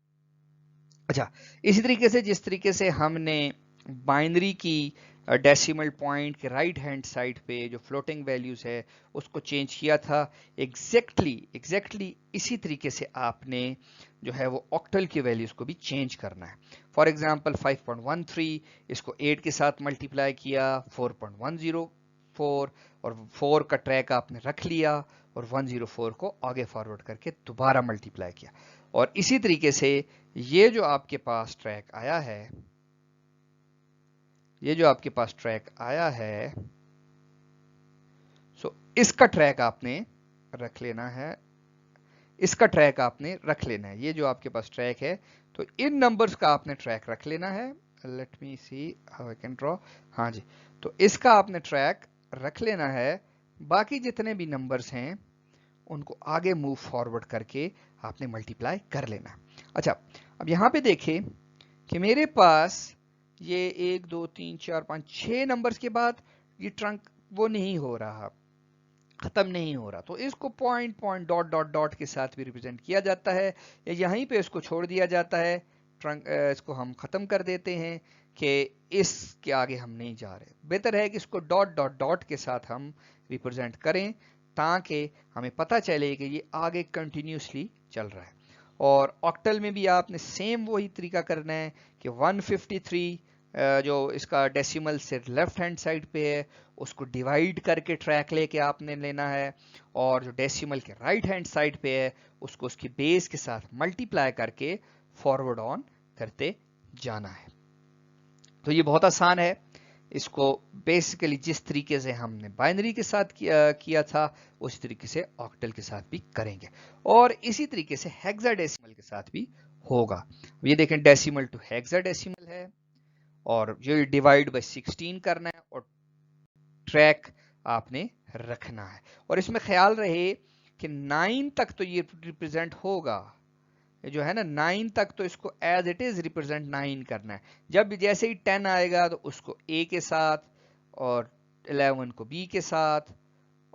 अच्छा, इसी तरीके से जिस तरीके से हमने बाइनरी की डेसिमल पॉइंट के राइट हैंड साइड पे जो फ्लोटिंग वैल्यूज है उसको चेंज किया था, एग्जैक्टली इसी तरीके से आपने जो है वो ऑक्टल की वैल्यूज को भी चेंज करना है। फॉर एग्जांपल 5.13 इसको 8 के साथ मल्टीप्लाई किया, 4.104, और 4 का ट्रैक आपने रख लिया, और 104 को आगे फॉरवर्ड करके दोबारा मल्टीप्लाई किया। और इसी तरीके से ये जो आपके पास ट्रैक आया है, ये जो आपके पास ट्रैक आया है, सो इसका ट्रैक आपने रख लेना है, इसका ट्रैक आपने रख लेना है। ये जो आपके पास ट्रैक है, तो इन नंबर्स का आपने ट्रैक रख लेना है। Let me see how I can draw. हाँ जी, तो इसका आपने ट्रैक रख लेना है। बाकी जितने भी नंबर्स हैं उनको आगे मूव फॉरवर्ड करके आपने मल्टीप्लाई कर लेना। अच्छा, अब यहां पे देखें कि मेरे पास ये 1 2 3 4 5 6 नंबर्स के बाद ये ट्रंक वो नहीं हो रहा, खत्म नहीं हो रहा, तो इसको point point dot dot dot के साथ भी रिप्रेजेंट किया जाता है, या यहीं पे इसको छोड़ दिया जाता है, ट्रंक इसको हम खत्म कर देते हैं कि इसके आगे हम नहीं जा रहे। बेहतर है कि इसको डॉट डॉट डॉट के साथ हम रिप्रेजेंट करें, ताकि हमें पता चले कि ये आगे कंटिन्यूसली चल रहा है। और ऑक्टल में भी आपने सेम वही तरीका करना है कि 153 जो इसका डेसिमल से लेफ्ट हैंड साइड पे है उसको डिवाइड करके ट्रैक लेके आपने लेना है, और जो डेसिमल के राइट हैंड साइड पे है उसको उसकी बेस के साथ मल्टीप्लाई करके फॉरवर्ड ऑन करते जाना है। तो ये बहुत आसान है इसको बेसिकली जिस तरीके से हमने बाइनरी के साथ किया था उसी तरीके से ऑक्टल के साथ भी करेंगे, और इसी तरीके से हेक्साडेसिमल के साथ भी होगा। ये देखें डेसिमल टू हेक्साडेसिमल है, और ये डिवाइड बाय 16 करना है, और ट्रैक आपने रखना है। और इसमें ख्याल रहे कि 9 तक तो ये रिप्रेजेंट होगा, जो है ना 9 तक तो इसको एज इट इज रिप्रेजेंट 9 करना है। जब जैसे ही 10 आएगा तो उसको ए के साथ, और 11 को बी के साथ,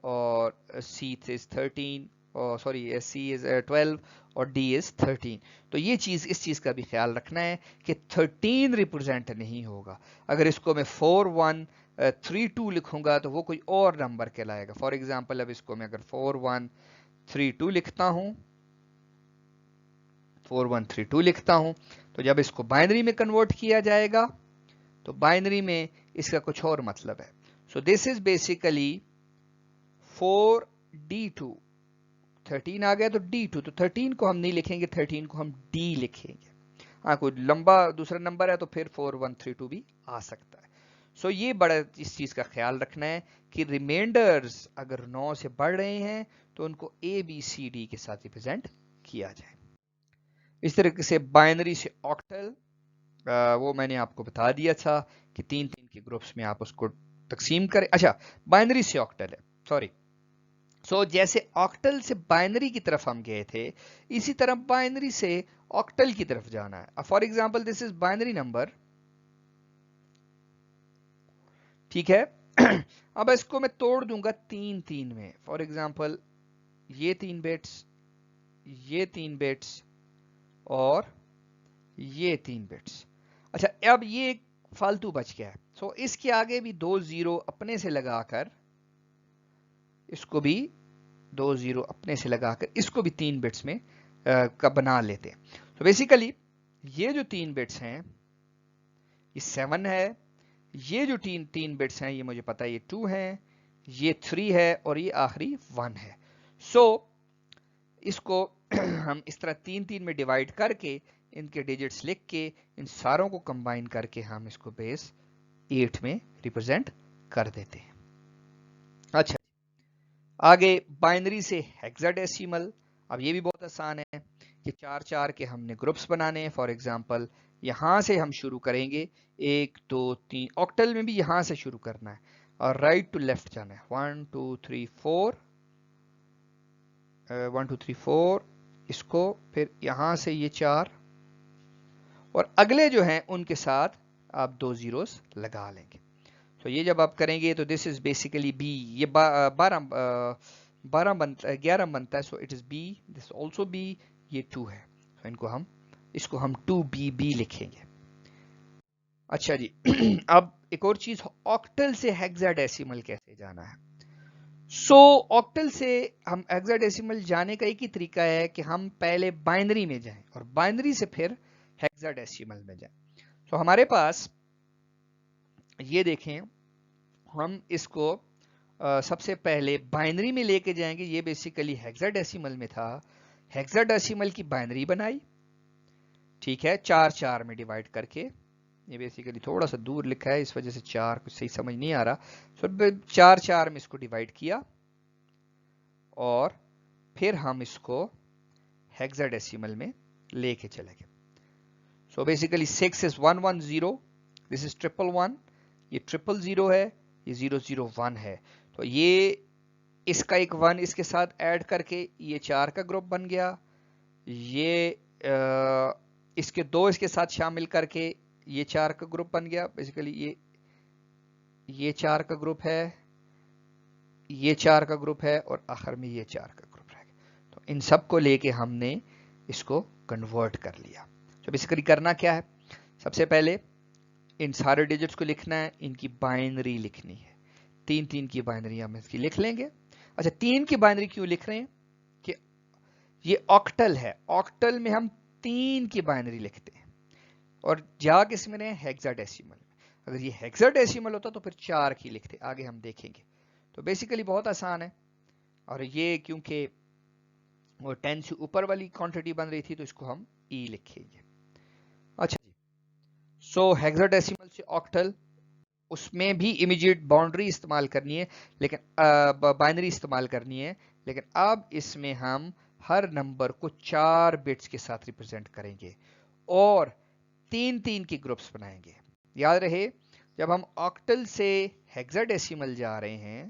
और सी इज 13, और सॉरी सी इज 12, और डी इज 13। तो ये चीज, इस चीज का भी ख्याल रखना है कि 13 रिप्रेजेंट नहीं होगा। अगर इसको मैं 4132 लिखूंगा तो वो कोई और नंबर कहलाएगा। फॉर एग्जाम्पल अब इसको मैं अगर 4132 लिखता हूं, 4132 लिखता हूं, तो जब इसको बाइनरी में कन्वर्ट किया जाएगा तो बाइनरी में इसका कुछ और मतलब है। सो दिस इज बेसिकली 4d2, 13 आ गया तो d2, तो 13 को हम नहीं लिखेंगे, 13 को हम d लिखेंगे। हाँ, कोई लंबा दूसरा नंबर है तो फिर 4132 भी आ सकता है। सो ये बड़ा इस चीज का ख्याल रखना है कि रिमाइंडर्स अगर 9 से बढ़ रहे हैं तो उनको ए बी सी डी के साथ रिप्रेजेंट किया जाए। इस तरीके से बाइनरी से ऑक्टल, वो मैंने आपको बता दिया था कि 3-3 के ग्रुप्स में आप उसको तकसीम करें। अच्छा, बाइनरी से ऑक्टल है, सॉरी। सो जैसे ऑक्टल से बाइनरी की तरफ हम गए थे, इसी तरह बाइनरी से ऑक्टल की तरफ जाना है। For example this is binary number, ठीक है। अब इसको मैं तोड़ दूंगा 3-3 में। फॉर एग्जाम्पल ये 3 बिट्स, ये 3 बिट्स, और ये 3 बिट्स। अच्छा, अब ये फालतू बच गया है। सो इसके आगे भी 2 जीरो अपने से लगाकर, इसको भी 2 जीरो अपने से लगाकर, इसको भी 3 बिट्स में का बना लेते हैं। तो बेसिकली ये जो 3 बिट्स हैं ये 7 है, ये जो 3 बिट्स हैं ये मुझे पता है ये 2 हैं, ये 3 है, और ये आखिरी 1 है। सो इसको हम इस तरह 3-3 में डिवाइड करके इनके डिजिट्स लिख के इन सारों को कंबाइन करके हम इसको बेस 8 में रिप्रेजेंट कर देते हैं। अच्छा, आगे बाइनरी से हेक्साडेसिमल। अब ये भी बहुत आसान है कि 4-4 के हमने ग्रुप्स बनाने हैं। फॉर एग्जांपल यहां से हम शुरू करेंगे, 1 2 3। ऑक्टल में भी यहां से शुरू करना है और राइट टू लेफ्ट जाना है। 1 2 3 4, 1 2 3 4, इसको फिर यहां से ये 4, और अगले जो हैं उनके साथ आप 2 जीरोस लगा लेंगे। तो ये जब आप करेंगे तो दिस इज बेसिकली बी, ये 12 बनता है, 11 बनता है। So it is B, this also B, ये 2 है। तो इसको हम 2bb लिखेंगे। अच्छा जी। अब एक और चीज, ऑक्टल से हेक्साडेसिमल कैसे जाना है। सो ऑक्टल से हम हेक्साडेसिमल जाने का एक ही तरीका है कि हम पहले बाइनरी में जाएं और बाइनरी से फिर हेक्साडेसिमल में जाएं। तो हमारे पास ये देखें, हम इसको सबसे पहले बाइनरी में लेके जाएंगे। ये बेसिकली हेक्साडेसिमल में था, हेक्साडेसिमल की बाइनरी बनाई, ठीक है, 4-4 में डिवाइड करके। ये बेसिकली थोड़ा सा दूर लिखा है, इस वजह से 4 कुछ सही समझ नहीं आ रहा। सो 4-4 में इसको डिवाइड किया, और फिर हम इसको हेक्साडेसिमल में लेके चले गए। So basically 6 is 110, this is 111, ये 000 है, ये 001 है। तो ये इसका एक 1 इसके साथ ऐड करके ये 4 का ग्रुप बन गया। ये इसके 2 इसके साथ शामिल करके ये 4 का ग्रुप बन गया। बेसिकली ये 4 का ग्रुप है, ये 4 का ग्रुप है, और आखिर में ये 4 का ग्रुप रह गया। तो इन सब को लेके हमने इसको कन्वर्ट कर लिया। तो बेसिकली करना क्या है, सबसे पहले इन सारे डिजिट्स को लिखना है, इनकी बाइनरी लिखनी है। 3-3 की बाइनरी हम इसकी लिख लेंगे। अच्छा, 3 की बाइनरी क्यों लिख रहे हैं कि ये ऑक्टल है, ऑक्टल में हम 3 की बाइनरी लिखते हैं, और जा किस में रहे, हेक्साडेसिमल में। अगर ये हेक्साडेसिमल होता तो फिर 4 की लिखते, आगे हम देखेंगे। तो बेसिकली बहुत आसान है, और ये क्योंकि वो 10 से ऊपर वाली क्वांटिटी बन रही थी तो इसको हम ई लिखेंगे। अच्छा जी, सो हेक्साडेसिमल से ऑक्टल, اس میں بھی امیجیٹ باؤنڈری استعمال کرنی ہے، لیکن بائنری استعمال کرنی ہے، لیکن اب اس میں ہم ہر نمبر کو 4 بٹس کے ساتھ ریپرزینٹ کریں گے اور 3 کے گروپس بنائیں گے. یاد رہے جب ہم آکٹل سے ہیگزا ڈیسیمل جا رہے ہیں،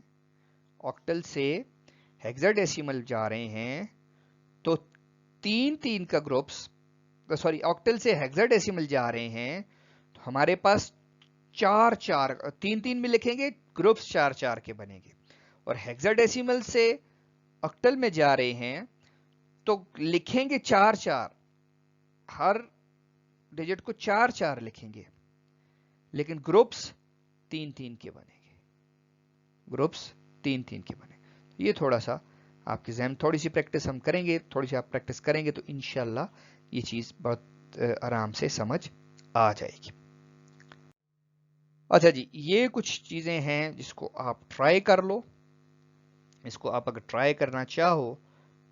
آکٹل سے ہیگزا ڈیسیمل جا رہے ہیں تو 3 کا گروپس، سوری آکٹل سے ہیگزا ڈیسیمل جا رہے ہیں تو ہمارے پاس 3 میں لکھیں گے، گروپس 4 کے بنیں گے. اور ہیگزا ڈیسیمل سے آکٹل میں جا رہے ہیں تو لکھیں گے 4 ہر ڈیجٹ کو 4 لکھیں گے، لیکن گروپس 3 کے بنیں گے، گروپس 3 کے بنیں گے. یہ تھوڑا سا آپ کے ذہن، تھوڑی سی پریکٹس ہم کریں گے، تھوڑی سی آپ پریکٹس کریں گے تو انشاءاللہ یہ چیز بہت آرام سے سمجھ آ جائے گی. اچھا جی، یہ کچھ چیزیں ہیں جس کو آپ ٹرائی کر لو. اس کو آپ اگر ٹرائی کرنا چاہو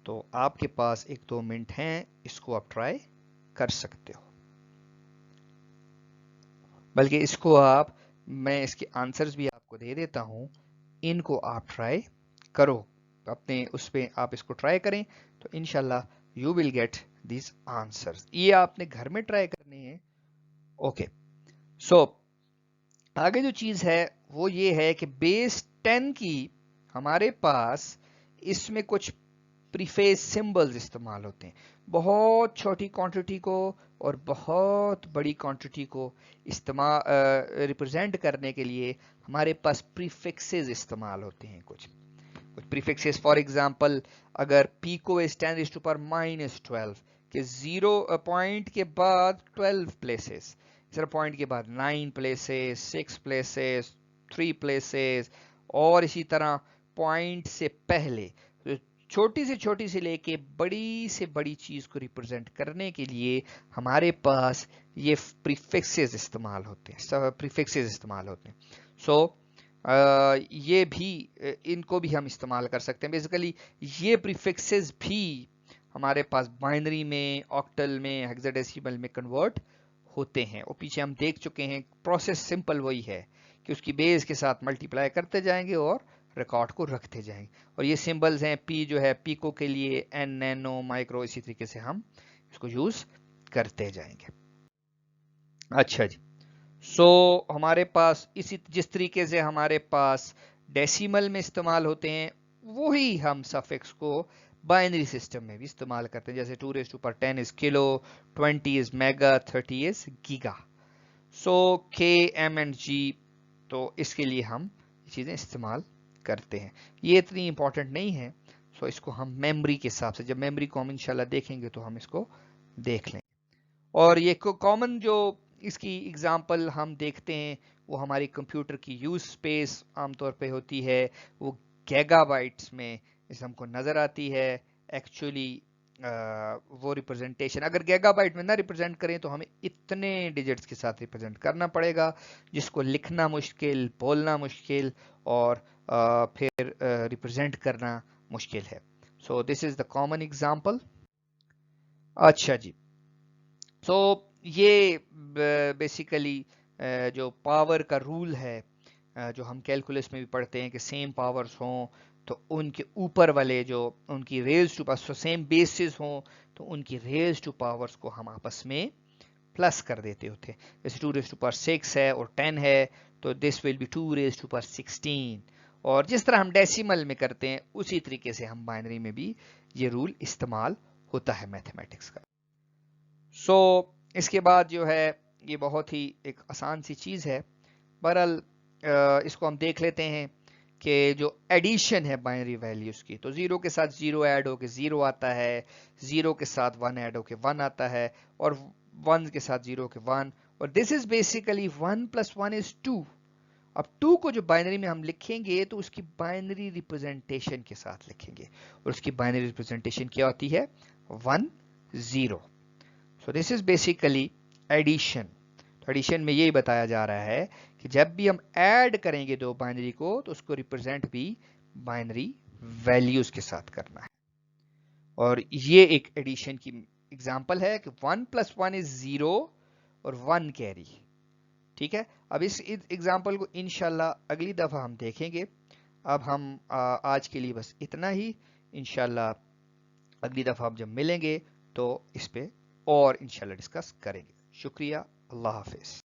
تو آپ کے پاس 1-2 منٹ ہیں، اس کو آپ ٹرائی کر سکتے ہو. بلکہ اس کو میں اس کے آنسرز بھی آپ کو دے دیتا ہوں، ان کو آپ ٹرائی کرو اپنے اس پہ، آپ اس کو ٹرائی کریں تو انشاءاللہ you will get these answers. یہ آپ نے گھر میں ٹرائی کرنے ہیں. اوکے، سو آگے جو چیز ہے وہ یہ ہے کہ بیس 10 کی ہمارے پاس اس میں کچھ پریفیس سمبلز استعمال ہوتے ہیں. بہت چھوٹی کوانٹٹی کو اور بہت بڑی کوانٹٹی کو ریپرزینٹ کرنے کے لیے ہمارے پاس پریفکسز استعمال ہوتے ہیں. کچھ پریفکسز، فار ایگزامپل اگر پیکو از 10⁻⁻12 کہ 0 پوائنٹ کے بعد 12 پلیسز، پوائنٹ کے بعد 9 پلیسز، 6 پلیسز، 3 پلیسز، اور اسی طرح پوائنٹ سے پہلے چھوٹی سے لے کے بڑی سے بڑی چیز کو ریپرزینٹ کرنے کے لیے ہمارے پاس یہ پریفکسز استعمال ہوتے ہیں. سو یہ بھی، ان کو بھی ہم استعمال کر سکتے ہیں. بیسیکلی یہ پریفکسز بھی ہمارے پاس بائنری میں، آکٹل میں، ہیگزاڈیسیمل میں کنورٹ ہوتے ہیں. اور پیچھے ہم دیکھ چکے ہیں پروسیس سمپل وہی ہے کہ اس کی بیس کے ساتھ ملٹیپلائی کرتے جائیں گے اور ریکارڈ کو رکھتے جائیں گے. اور یہ سمبلز ہیں، پی جو ہے پیکو کے لیے، این نینو، مائکرو، اسی طریقے سے ہم اس کو یوز کرتے جائیں گے. اچھا جی، سو ہمارے پاس جس طریقے سے ہمارے پاس ڈیسیمل میں استعمال ہوتے ہیں وہی ہم سفکس کو بائنری سسٹم میں بھی استعمال کرتے ہیں. جیسے 2⁻10 از کلو، 20 از میگا، 30 از گیگا. سو کے، ایم اینڈ جی، تو اس کے لیے ہم یہ چیزیں استعمال کرتے ہیں. یہ اتنی امپورٹنٹ نہیں ہے. سو اس کو ہم میموری کے حساب سے، جب میموری کو ہم انشاءاللہ دیکھیں گے تو ہم اس کو دیکھ لیں. اور یہ کامن جو اس کی اگزامپل ہم دیکھتے ہیں وہ ہماری کمپیوٹر کی یوز سپیس عام طور پہ ہوتی ہے، وہ گیگا بائٹس میں اس ہم کو نظر آتی ہے. ایکچولی وہ ریپرزنٹیشن اگر گیگا بائٹ میں نہ ریپرزینٹ کریں تو ہمیں اتنے ڈیجٹس کے ساتھ ریپرزینٹ کرنا پڑے گا جس کو لکھنا مشکل، بولنا مشکل، اور پھر ریپرزینٹ کرنا مشکل ہے. سو دس از دا کامن ایگزامپل. اچھا جی، سو یہ بیسیکلی جو پاور کا رول ہے، جو ہم کیلکولس میں بھی پڑھتے ہیں کہ سیم پاورز ہوں تو ان کے اوپر والے جو ان کی raise to power, same bases ہوں تو ان کی ریز ٹو پاورز کو ہم آپس میں پلس کر دیتے ہوتے ہیں. جیسے 2⁻6 ہے اور 10 ہے تو دس ول بی 2⁻16. اور جس طرح ہم ڈیسیمل میں کرتے ہیں اسی طریقے سے ہم بائنری میں بھی یہ رول استعمال ہوتا ہے میتھمیٹکس کا. سو اس کے بعد جو ہے یہ بہت ہی ایک آسان سی چیز ہے. بہرحال اس کو ہم دیکھ لیتے ہیں کہ جو ایڈیشن ہے بائنری ویلیوز کی، تو 0 کے ساتھ 0 ایڈ ہو کے 0 آتا ہے، 0 کے ساتھ 1 ایڈ ہو کے 1 آتا ہے، اور 1 کے ساتھ 0 کے 1. اور دس از بیسیکلی 1 + 1 is 2. اب 2 کو جو بائنری میں ہم لکھیں گے تو اس کی بائنری ریپرزنٹیشن کے ساتھ لکھیں گے، اور اس کی بائنری ریپرزنٹیشن کیا ہوتی ہے؟ 1 0. So this is basically addition. تو ایڈیشن میں یہی بتایا جا رہا ہے کہ جب بھی ہم ایڈ کریں گے دو بائنری کو تو اس کو ریپرزینٹ بھی بائنری ویلیوز کے ساتھ کرنا ہے. اور یہ ایک ایڈیشن کی ایگزامپل ہے کہ 1 + 1 is 0 اور 1 کیری. ٹھیک ہے، اب اس اگزامپل کو انشاءاللہ اگلی دفعہ ہم دیکھیں گے. اب ہم آج کے لیے بس اتنا ہی. انشاءاللہ اگلی دفعہ آپ جب ملیں گے تو اس پہ اور انشاءاللہ ڈسکس کریں گے. شکریہ. اللہ حافظ.